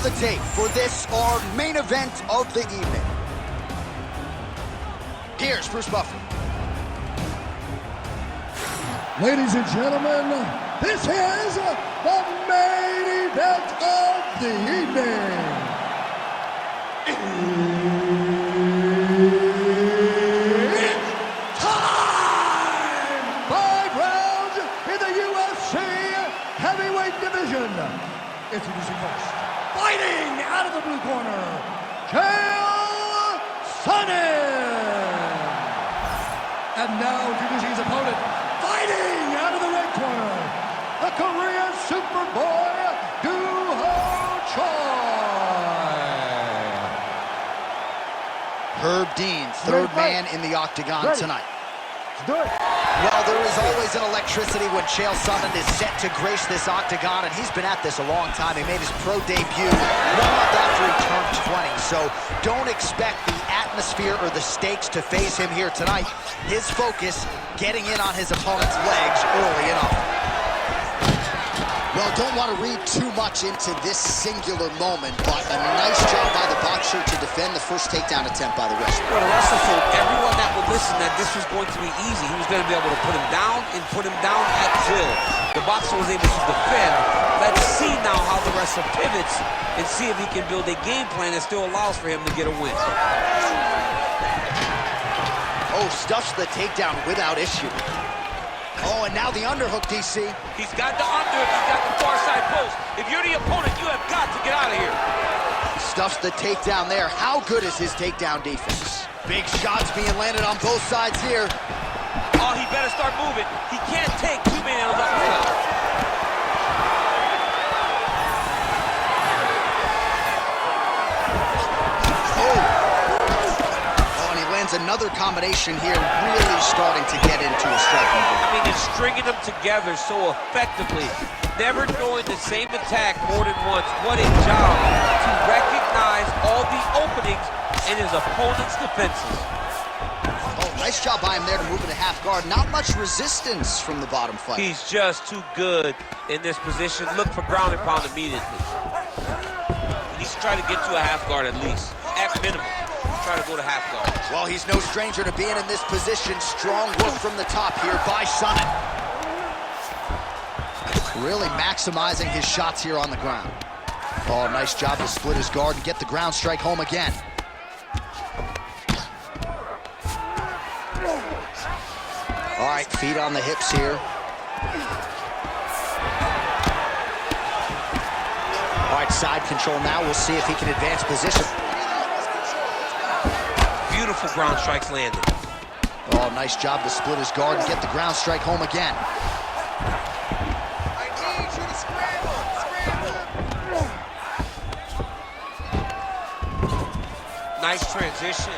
the tape for this, our main event of the evening. Here's Bruce Buffer. Ladies and gentlemen, this is the main event of the evening. It's time! 5 rounds in the UFC heavyweight division. Introducing first, fighting out of the blue corner, 제194회. And now introducing his opponent, fighting out of the red corner, the Korean Superboy, Herb Dean, third man in the octagon tonight. Do it. Well, there is always an electricity when Chael Sonnen is set to grace this octagon, and he's been at this a long time. He made his pro debut 1 month after he turned 20, so don't expect the atmosphere or the stakes to phase him here tonight. His focus, getting in on his opponent's legs early enough. Well, don't want to read too much into this singular moment, but a nice job by the boxer to defend the first takedown attempt by the wrestler. Well, the wrestler told everyone that would listen that this was going to be easy. He was going to be able to put him down and put him down at will. The boxer was able to defend. Let's see now how the wrestler pivots and see if he can build a game plan that still allows for him to get a win. Oh, stuffs the takedown without issue. Oh, and now the underhook, DC. He's got the underhook, he's got the far side post. If you're the opponent, you have got to get out of here. Stuffs the takedown there. How good is his takedown defense? Big shots being landed on both sides here. Oh, he better start moving. He can't take too many of those uppercuts. Another combination here, really starting to get into a striking move. I mean, it's stringing them together so effectively, never throwing the same attack more than once. What a job to recognize all the openings in his opponent's defenses. Oh, nice job by him there to move into half guard. Not much resistance from the bottom fighter. He's just too good in this position. Look for ground and pound immediately. He needs to try to get to a half guard at least, at minimum. Try to go to half guard. Well, he's no stranger to being in this position. Strong work from the top here by Sonnen. Really maximizing his shots here on the ground. Oh, nice job to split his guard and get the ground strike home again. All right, feet on the hips here. All right, side control now. We'll see if he can advance position. Beautiful ground strikes landed. Oh, nice job to split his guard and get the ground strike home again. I need you to scramble. Nice transition.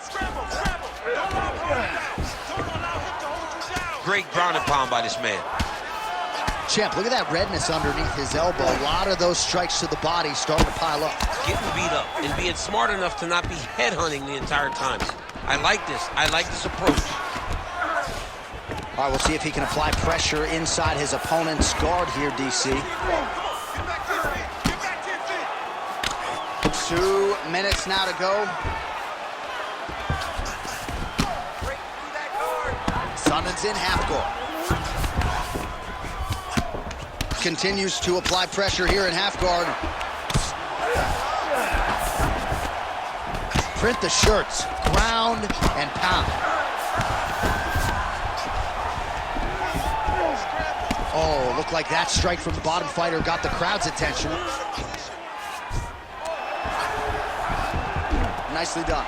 Scramble. Don't allow him to hold you down. Great ground and pound by this man. Champ, look at that redness underneath his elbow. A lot of those strikes to the body starting to pile up. Getting beat up and being smart enough to not be headhunting the entire time. I like this. I like this approach. All right, we'll see if he can apply pressure inside his opponent's guard here, DC. Get back to your feet. 2 minutes now to go. Break through that guard. Sonnen's in half guard. Continues to apply pressure here in half guard. Print the shirts, ground and pound. Oh, looked like that strike from the bottom fighter got the crowd's attention. Nicely done.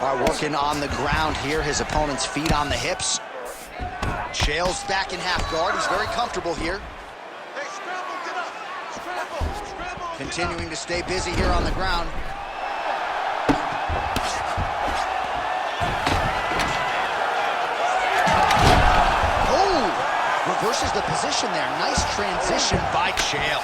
All right, working on the ground here. His opponent's feet on the hips. Chael's back in half guard. He's very comfortable here. Hey, scramble, get up. Scramble. Continuing to stay busy here on the ground. Oh, reverses the position there. Nice transition by Chael.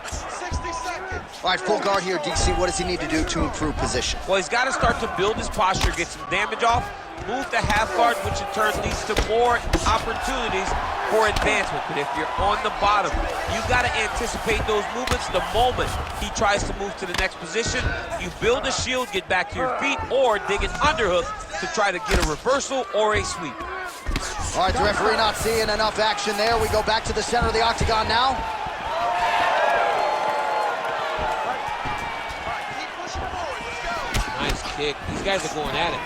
60 seconds. All right, full guard here, DC. What does he need to do to improve position? Well, he's got to start to build his posture, get some damage off, move to half guard, which in turn leads to more opportunities for advancement. But if you're on the bottom, you got to anticipate those movements. The moment he tries to move to the next position, you build a shield, get back to your feet, or dig an underhook to try to get a reversal or a sweep. All right, the referee not seeing enough action there. We go back to the center of the octagon now. Nice kick. These guys are going at it.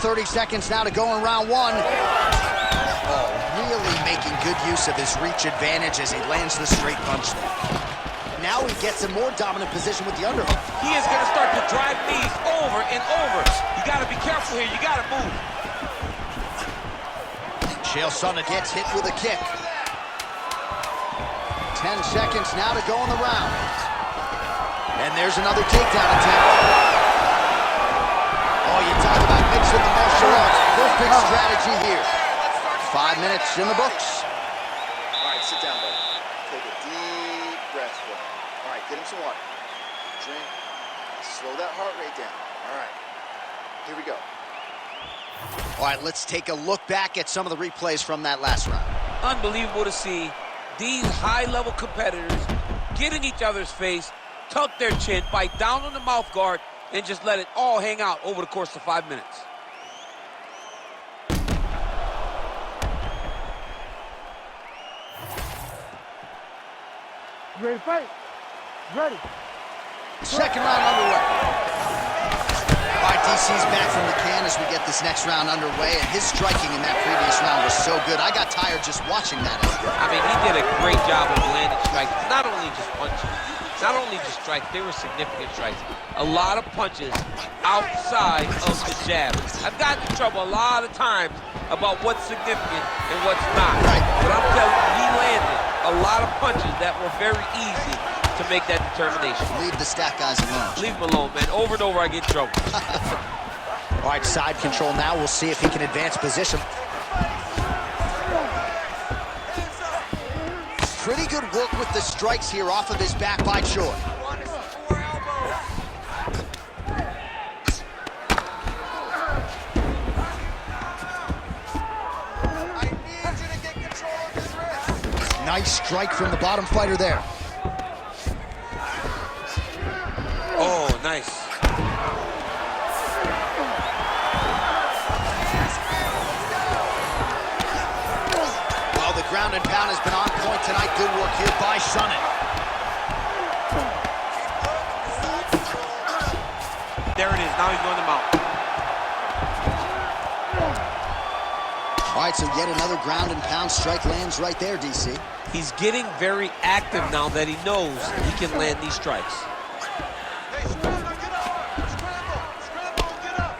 30 seconds now to go in round one. Oh, really making good use of his reach advantage as he lands the straight punch there. Now he gets a more dominant position with the underhook. He is going to start to drive knees over and over. You got to be careful here. You got to move. Chael Sonnen gets hit with a kick. 10 seconds now to go in the round. And there's another takedown attempt. Oh, you talk about mixing the martial arts. Perfect strategy here. 5 minutes in the books. All right, sit down, buddy. Take a deep breath for him. All right, get him some water. Drink. Slow that heart rate down. All right, here we go. All right, let's take a look back at some of the replays from that last round. Unbelievable to see these high-level competitors get in each other's face, tuck their chin, bite down on the mouth guard, and just let it all hang out over the course of 5 minutes. You ready to fight? Ready. Second round underway. All right, DC's back from the can as we get this next round underway, and his striking in that previous round was so good. I got tired just watching that. I mean, he did a great job of landing strikes, not only just punches, not only just strikes, they were significant strikes. A lot of punches outside of the jab. I've gotten in trouble a lot of times about what's significant and what's not. Right. But I'm telling you, he landed a lot of punches that were very easy to make that determination. Leave the stat guys alone. Leave him alone, man. Over and over, I get in trouble. All right, side control now. We'll see if he can advance position. Pretty good work with the strikes here off of his back by Choi. Nice strike from the bottom fighter there. Oh, nice. Well, the ground and pound has been on point tonight. Good work here by Sonnen. There it is. Now he's going to mount. All right, so yet another ground and pound strike lands right there, DC. He's getting very active now that he knows he can land these strikes. Hey, scramble, get up! Scramble, scramble, get up!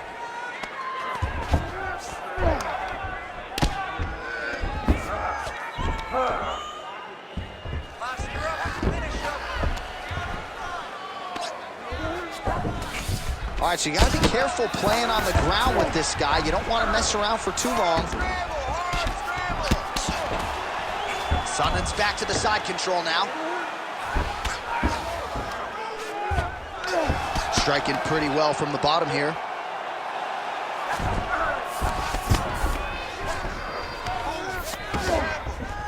Last year up, finish up. All right, so you got to be careful playing on the ground with this guy. You don't want to mess around for too long. Sonnen's back to the side control now. Striking pretty well from the bottom here.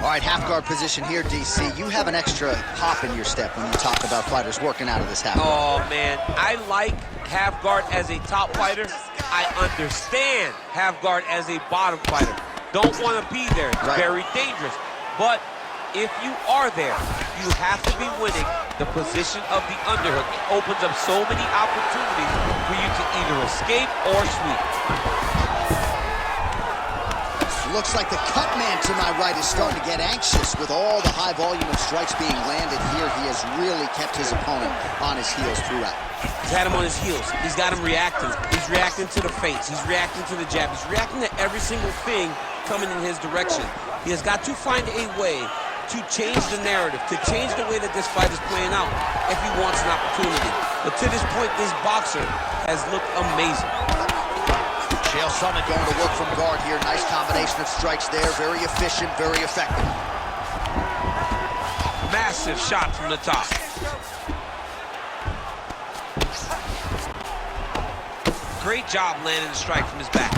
All right, half guard position here, DC. You have an extra hop in your step when you talk about fighters working out of this half guard. Oh, man. I like half guard as a top fighter. I understand half guard as a bottom fighter. Don't want to be there. It's very dangerous. But if you are there, you have to be winning the position of the underhook. It opens up so many opportunities for you to either escape or sweep. Looks like the cut man to my right is starting to get anxious with all the high volume of strikes being landed here. He has really kept his opponent on his heels throughout. He's had him on his heels. He's got him reacting. He's reacting to the feints. He's reacting to the jab. He's reacting to every single thing coming in his direction. He has got to find a way to change the narrative, to change the way that this fight is playing out if he wants an opportunity. But to this point, this boxer has looked amazing. Chael Sonnen going to work from guard here. Nice combination of strikes there. Very efficient, very effective. Massive shot from the top. great job landing the strike from his back.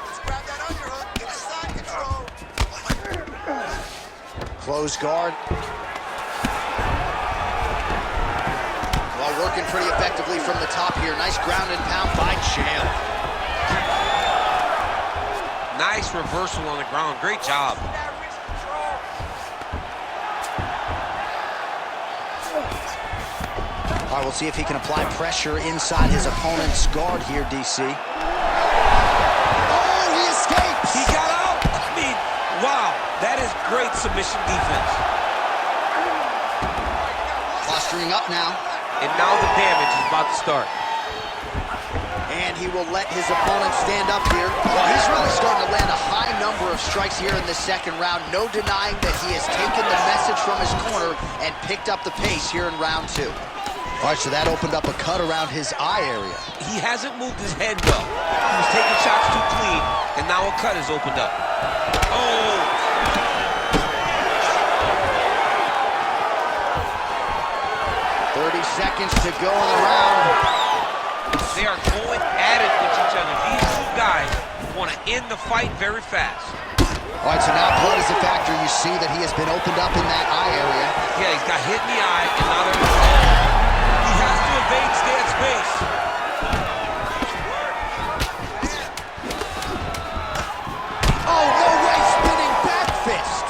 Let's grab that underhook. Get his side control. Close guard. Well, working pretty effectively from the top here. Nice ground and pound by Chael. Nice reversal on the ground. Great job. That wrist control. All right, we'll see if he can apply pressure inside his opponent's guard here, DC. Oh, he escapes! He got out. I mean, wow. That is great submission defense. Posturing up now. And now the damage is about to start. And he will let his opponent stand up here. Well, he's really starting to land a high number of strikes here in the second round. No denying that he has taken the message from his corner and picked up the pace here in round 2. All right, so that opened up a cut around his eye area. He hasn't moved his head well. He was taking shots too clean, and now a cut has opened up. Oh! 30 seconds to go in the round. They are going at it with each other. These two guys want to end the fight very fast. All right, so now blood is a factor. You see that he has been opened up in that eye area. Yeah, he's got hit in the eye, and now he has to evade, stay at space. Oh, no way, spinning back fist.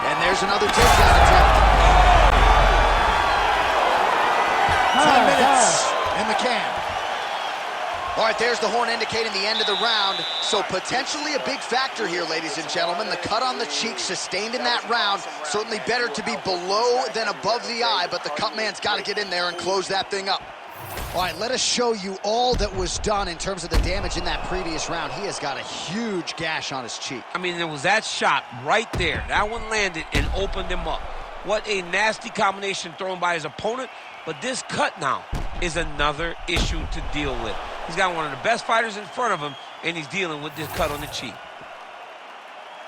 And there's another takedown attempt. 10 minutes in the can. All right, there's the horn indicating the end of the round. So potentially a big factor here, ladies and gentlemen. The cut on the cheek sustained in that round. Certainly better to be below than above the eye, but the cut man's got to get in there and close that thing up. All right, let us show you all that was done in terms of the damage in that previous round. He has got a huge gash on his cheek. I mean, there was that shot right there. That one landed and opened him up. What a nasty combination thrown by his opponent. But this cut now is another issue to deal with. He's got one of the best fighters in front of him, and he's dealing with this cut on the cheek.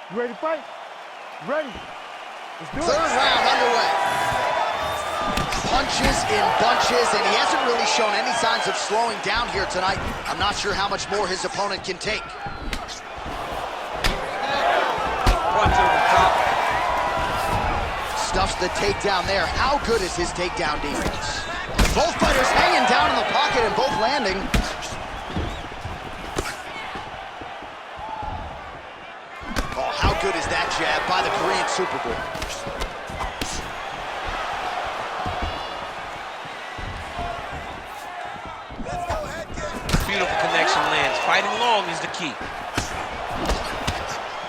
You ready to fight? Ready. Let's do it. Third round underway. Punches in bunches, and he hasn't really shown any signs of slowing down here tonight. I'm not sure how much more his opponent can take. Punch over the top. Stuffs the takedown there. How good is his takedown defense? Both fighters hanging down in the pocket and both landing. Oh, how good is that jab by the Korean Superboy? Beautiful connection lands. Fighting long is the key.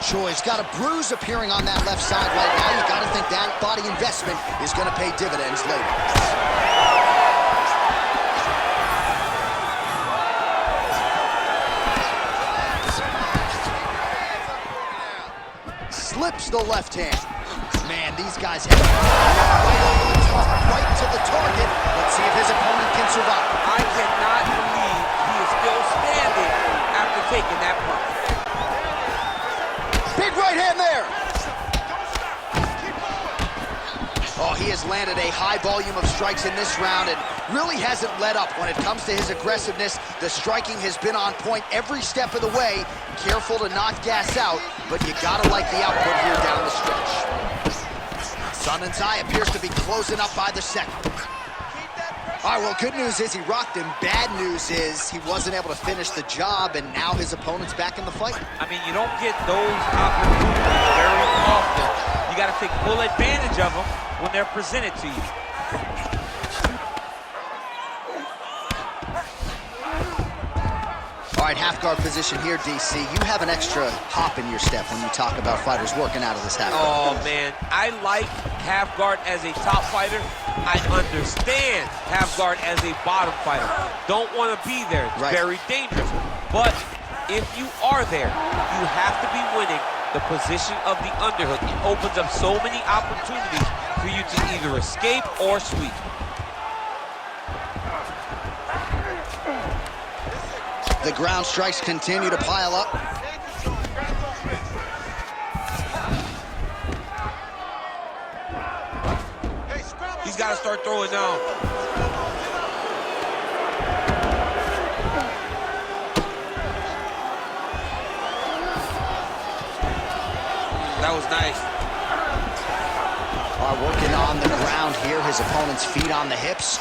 Choi's got a bruise appearing on that left side right now. You got to think that body investment is going to pay dividends later. Slips the left hand. Man, these guys have right to the target. Let's see if his opponent can survive. I cannot believe he is still standing after taking that punch. Big right hand there. Oh, he has landed a high volume of strikes in this round and really hasn't let up when it comes to his aggressiveness. The striking has been on point every step of the way. Careful to not gas out, but you gotta like the output here down the stretch. Sonnen's eye appears to be closing up by the second. All right, well, good news is he rocked him. Bad news is he wasn't able to finish the job, and now his opponent's back in the fight. I mean, you don't get those opportunities very often. You got to take full advantage of them when they're presented to you. All right, half guard position here, DC. You have an extra hop in your step when you talk about fighters working out of this half guard. Oh, man, I like half guard as a top fighter. I understand half guard as a bottom fighter. Don't want to be there. It's very dangerous. But if you are there, you have to be winning the position of the underhook. It opens up so many opportunities for you to either escape or sweep. The ground strikes continue to pile up. He's got to start throwing down. was nice. Working on the ground here, his opponent's feet on the hips.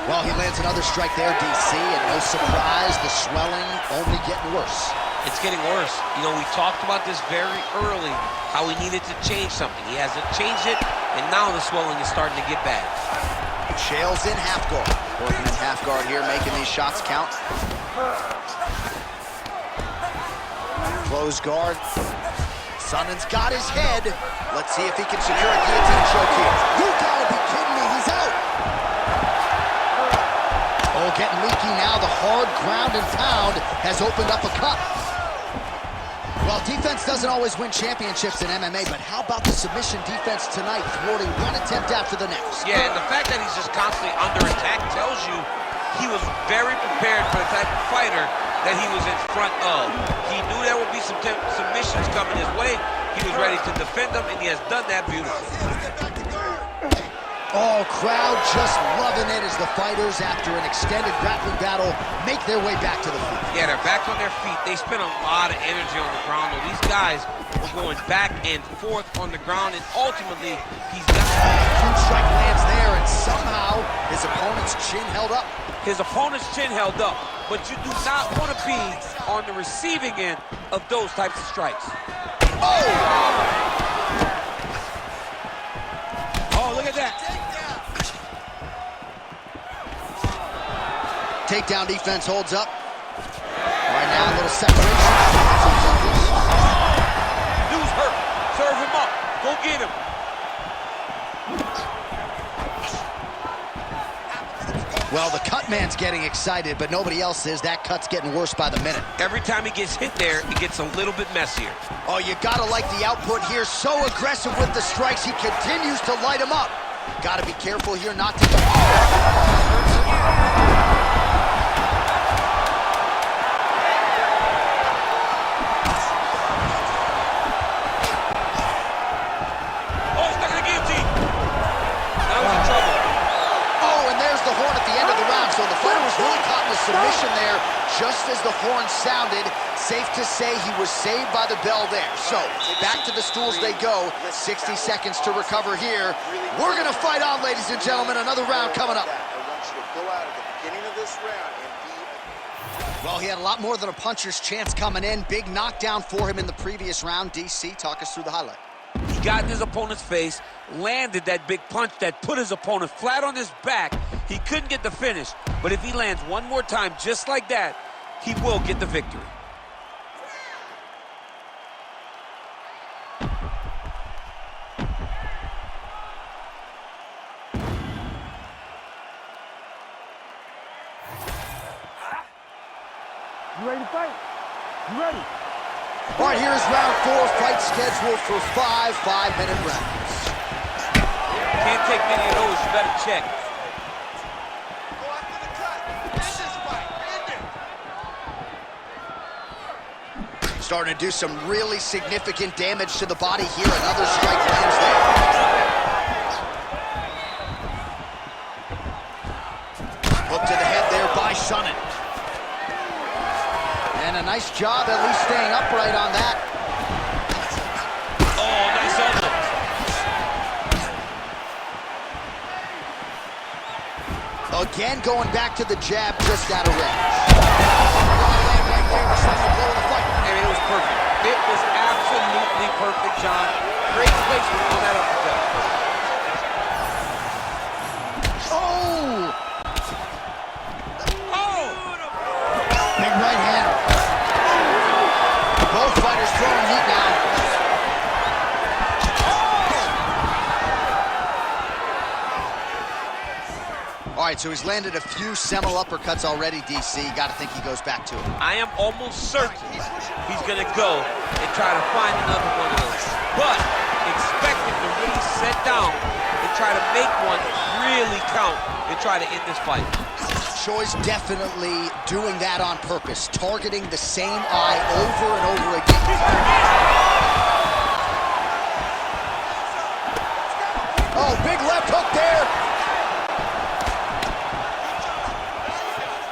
Well, he lands another strike there, DC, and no surprise, the swelling only getting worse. It's getting worse. You know, we talked about this very early, how he needed to change something. He hasn't changed it, and now the swelling is starting to get bad. Chael's in half guard. Working in half guard here, making these shots count. Close guard. Sonnen's got his head. Let's see if he can secure a guillotine choke here. You gotta be kidding me, he's out. Oh, getting leaky now. The hard ground and pound has opened up a cut. Well, defense doesn't always win championships in MMA, but how about the submission defense tonight, thwarting one attempt after the next? Yeah, and the fact that he's just constantly under attack tells you he was very prepared for the type of fighter that he was in front of. He knew there would be some submissions coming his way. He was ready to defend them, and he has done that beautifully. Oh, crowd just loving it as the fighters, after an extended grappling battle, make their way back to the feet. Yeah, they're back on their feet. They spent a lot of energy on the ground, though. These guys were going back and forth on the ground, and ultimately, he's got... Huge strike lands there, and somehow his opponent's chin held up. His opponent's chin held up, but you do not want to be on the receiving end of those types of strikes. Oh! Oh, look at that. Takedown defense holds up. Right now, a little separation. Dude's hurt. Serve him up. Go get him. Well, the cut man's getting excited, but nobody else is. That cut's getting worse by the minute. Every time he gets hit there, it gets a little bit messier. Oh, you gotta like the output here. So aggressive with the strikes. He continues to light him up. Gotta be careful here not to... Submission there, just as the horn sounded. Safe to say he was saved by the bell there. So, back to the stools they go. 60 seconds to recover here. We're gonna fight on, ladies and gentlemen. Another round coming up. I want you to go out at the beginning of this round and be... Well, he had a lot more than a puncher's chance coming in. Big knockdown for him in the previous round. DC, talk us through the highlight. He got in his opponent's face, landed that big punch that put his opponent flat on his back. He couldn't get the finish, but if he lands one more time just like that, he will get the victory. You ready to fight? You ready? All right, here's round 4, fight scheduled for 5 5-minute rounds. Can't take many of those, you better check. Go after the cut. End this fight. End it. Starting to do some really significant damage to the body here. Another strike lands there. Hook to the head there by Sonnen. And a nice job at least staying upright on that. Oh, nice elbow. Again, going back to the jab, just out of range. And it was perfect. It was absolutely perfect, John. Great placement on that uppercut. Oh! Oh! Big right hand. Both fighters throwing heat now. All right, so he's landed a few seminal uppercuts already, DC. Got to think he goes back to it. I am almost certain he's going to go and try to find another one of those. But expect him to really sit down and try to make one really count and try to end this fight. Choi's definitely doing that on purpose, targeting the same eye over and over again. Oh, big left hook there.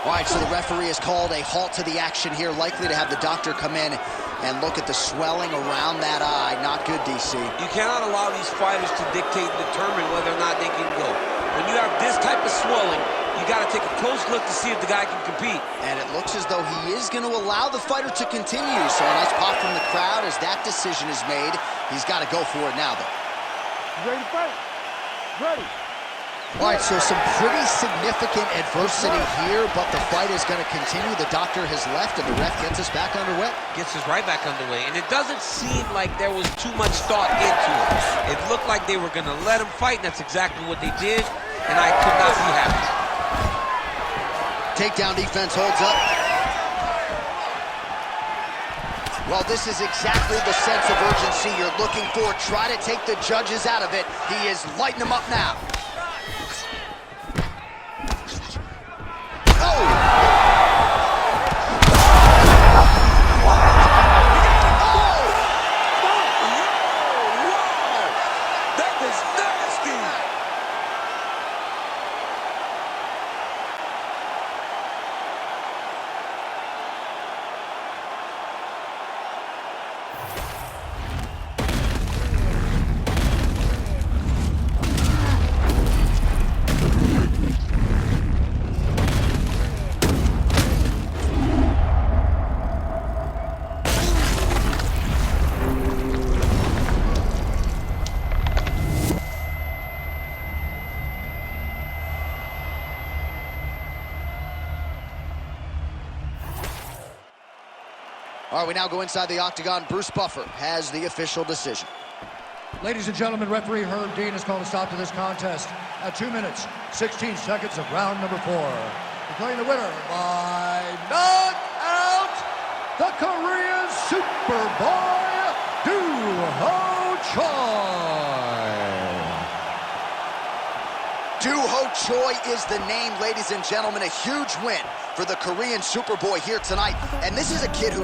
All right, so the referee has called a halt to the action here, likely to have the doctor come in And look at the swelling around that eye. Not good, DC. You cannot allow these fighters to dictate and determine whether or not they can go. When you have this type of swelling, you got to take a close look to see if the guy can compete. And it looks as though he is going to allow the fighter to continue. So a nice pop from the crowd as that decision is made. He's got to go for it now, though. You ready to fight? Ready. All right, so some pretty significant adversity here, but the fight is going to continue. The doctor has left, and the ref gets us back underway. Gets us right back underway. And it doesn't seem like there was too much thought into it. It looked like they were going to let him fight, and that's exactly what they did, and I could not be happy. Takedown defense holds up. Well, this is exactly the sense of urgency you're looking for. Try to take the judges out of it. He is lighting them up now. All right, we now go inside the octagon. Bruce Buffer has the official decision. Ladies and gentlemen, referee Herb Dean has called a stop to this contest at 2 minutes, 16 seconds of round number 4. Declaring the winner by knockout, the Korean Superboy, Doo-Ho Choi. Doo-Ho Choi is the name, ladies and gentlemen. A huge win for the Korean Superboy here tonight. And this is a kid who is